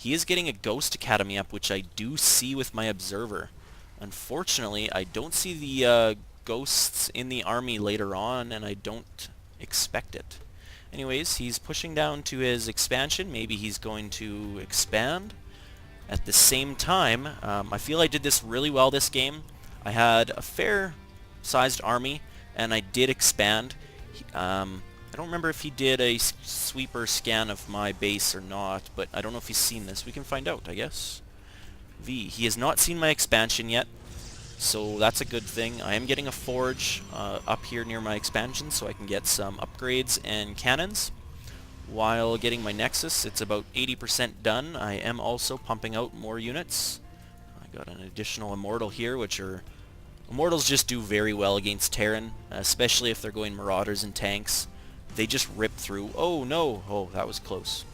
He is getting a Ghost Academy up, which I do see with my observer. Unfortunately, I don't see the ghosts in the army later on, and I don't expect it. Anyways, he's pushing down to his expansion. Maybe he's going to expand. At the same time, I feel I did this really well this game. I had a fair-sized army, and I did expand. I don't remember if he did a sweeper scan of my base or not, but I don't know if he's seen this. We can find out, I guess. He has not seen my expansion yet, so that's a good thing. I am getting a forge up here near my expansion, so I can get some upgrades and cannons. While getting my Nexus, it's about 80% done. I am also pumping out more units. I got an additional Immortal here, which are... Immortals just do very well against Terran, especially if they're going Marauders and tanks. They just rip through. Oh no! Oh, that was close.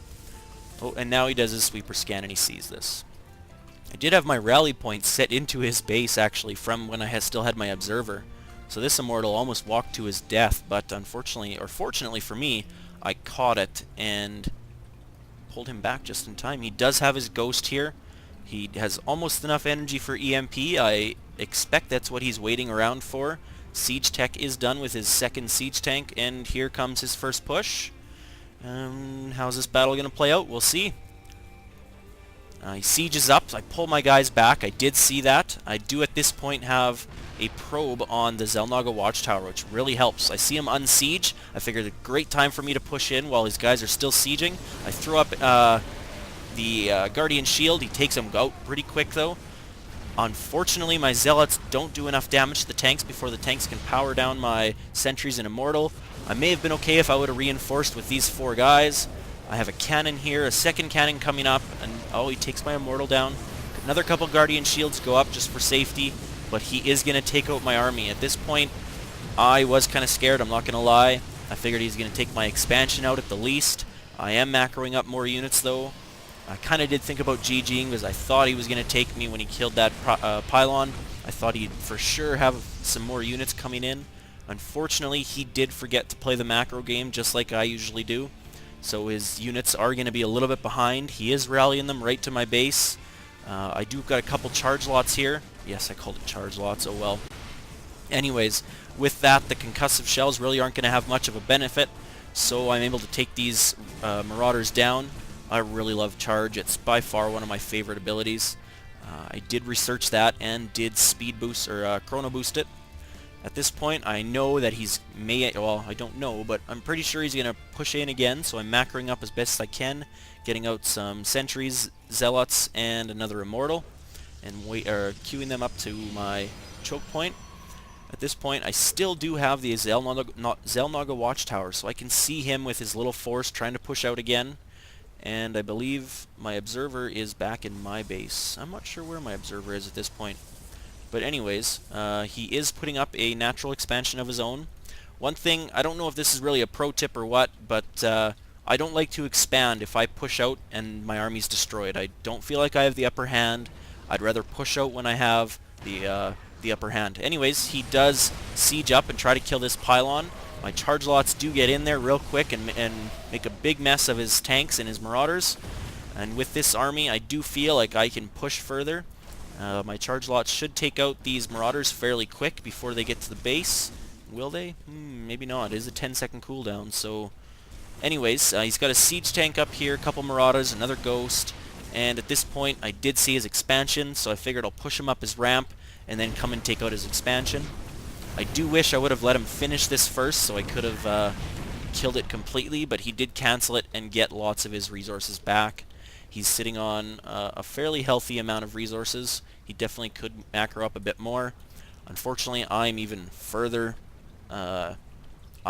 Oh, and now he does his sweeper scan and he sees this. I did have my rally point set into his base actually from when I still had my observer. So this Immortal almost walked to his death, but unfortunately, or fortunately for me, I caught it and pulled him back just in time. He does have his Ghost here. He has almost enough energy for EMP. I expect that's what he's waiting around for. Siege Tech is done with his second Siege Tank, and here comes his first push. How's this battle going to play out? We'll see. He sieges up. I pull my guys back. I did see that. I do at this point have a probe on the Xel'Naga Watchtower, which really helps. I see him unsiege. I figured a great time for me to push in while his guys are still sieging. I threw up the Guardian Shield. He takes him out pretty quick, though. Unfortunately, my Zealots don't do enough damage to the tanks before the tanks can power down my Sentries and Immortal. I may have been okay if I would have reinforced with these 4 guys. I have a cannon here, a second cannon coming up, and oh, he takes my Immortal down. Another couple Guardian Shields go up just for safety, but he is going to take out my army. At this point, I was kind of scared, I'm not going to lie. I figured he's going to take my expansion out at the least. I am macroing up more units, though. I kind of did think about GGing because I thought he was going to take me when he killed that pylon. I thought he'd for sure have some more units coming in. Unfortunately, he did forget to play the macro game just like I usually do. So his units are going to be a little bit behind. He is rallying them right to my base. I do got a couple charge lots here. Yes, I called it charge lots, oh well. Anyways, with that, the concussive shells really aren't going to have much of a benefit. So I'm able to take these Marauders down. I really love charge. It's by far one of my favorite abilities. I did research that and did speed boost or chrono boost it. At this point, I know that well, I don't know, but I'm pretty sure he's going to push in again, so I'm macroing up as best as I can, getting out some Sentries, Zealots, and another Immortal, and queuing them up to my choke point. At this point, I still do have the Xel'Naga Watchtower, so I can see him with his little force trying to push out again. And I believe my observer is back in my base. I'm not sure where my observer is at this point. But anyways, he is putting up a natural expansion of his own. One thing, I don't know if this is really a pro tip or what, but I don't like to expand if I push out and my army's destroyed. I don't feel like I have the upper hand. I'd rather push out when I have the upper hand. Anyways, he does siege up and try to kill this pylon. My charge lots do get in there real quick and make a big mess of his tanks and his Marauders. And with this army, I do feel like I can push further. My charge lots should take out these Marauders fairly quick before they get to the base. Will they? Maybe not. It is a 10-second cooldown, so... Anyways, he's got a siege tank up here, a couple Marauders, another Ghost, and at this point I did see his expansion, so I figured I'll push him up his ramp and then come and take out his expansion. I do wish I would have let him finish this first, so I could have killed it completely, but he did cancel it and get lots of his resources back. He's sitting on a fairly healthy amount of resources. He definitely could macro up a bit more. Unfortunately, I'm even further. I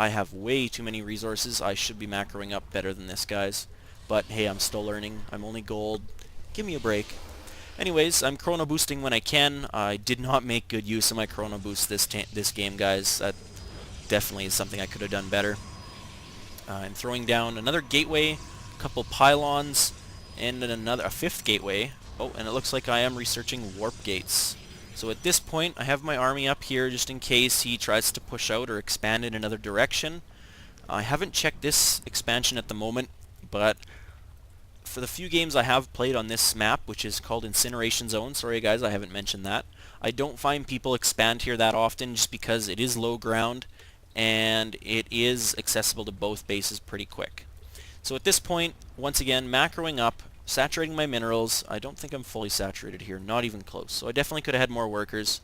have way too many resources. I should be macroing up better than this, guys. But hey, I'm still learning. I'm only gold. Give me a break. Anyways, I'm chrono boosting when I can. I did not make good use of my chrono boost this game, guys. That definitely is something I could have done better. I'm throwing down another gateway, a couple pylons, and then a fifth gateway. Oh, and it looks like I am researching warp gates. So at this point, I have my army up here just in case he tries to push out or expand in another direction. I haven't checked this expansion at the moment, but for the few games I have played on this map, which is called Incineration Zone, sorry guys, I haven't mentioned that, I don't find people expand here that often just because it is low ground and it is accessible to both bases pretty quick. So at this point, once again, macroing up, saturating my minerals. I don't think I'm fully saturated here, not even close. So I definitely could have had more workers.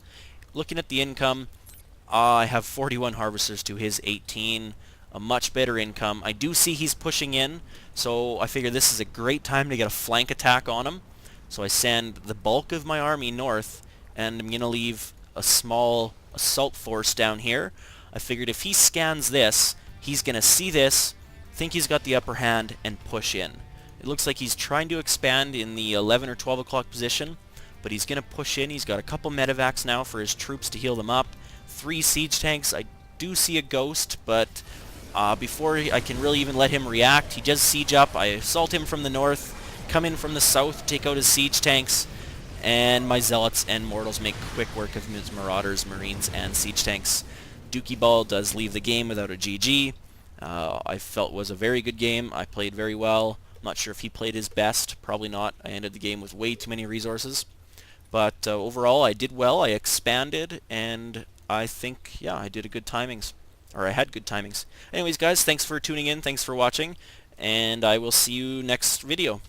Looking at the income, I have 41 harvesters to his 18. A much better income. I do see he's pushing in, so I figure this is a great time to get a flank attack on him. So I send the bulk of my army north, and I'm going to leave a small assault force down here. I figured if he scans this, he's going to see this, think he's got the upper hand, and push in. It looks like he's trying to expand in the 11 or 12 o'clock position, but he's going to push in. He's got a couple medevacs now for his troops to heal them up. 3 siege tanks. I do see a ghost, but before I can really even let him react, he does siege up. I assault him from the north, come in from the south, take out his siege tanks, and my zealots and mortals make quick work of his marauders, marines, and siege tanks. Dookie Ball does leave the game without a GG. I felt was a very good game. I played very well. I'm not sure if he played his best. Probably not. I ended the game with way too many resources. But overall, I did well. I expanded, and I think, yeah, I did a good timings. Or I had good timings. Anyways, guys, thanks for tuning in. Thanks for watching. And I will see you next video.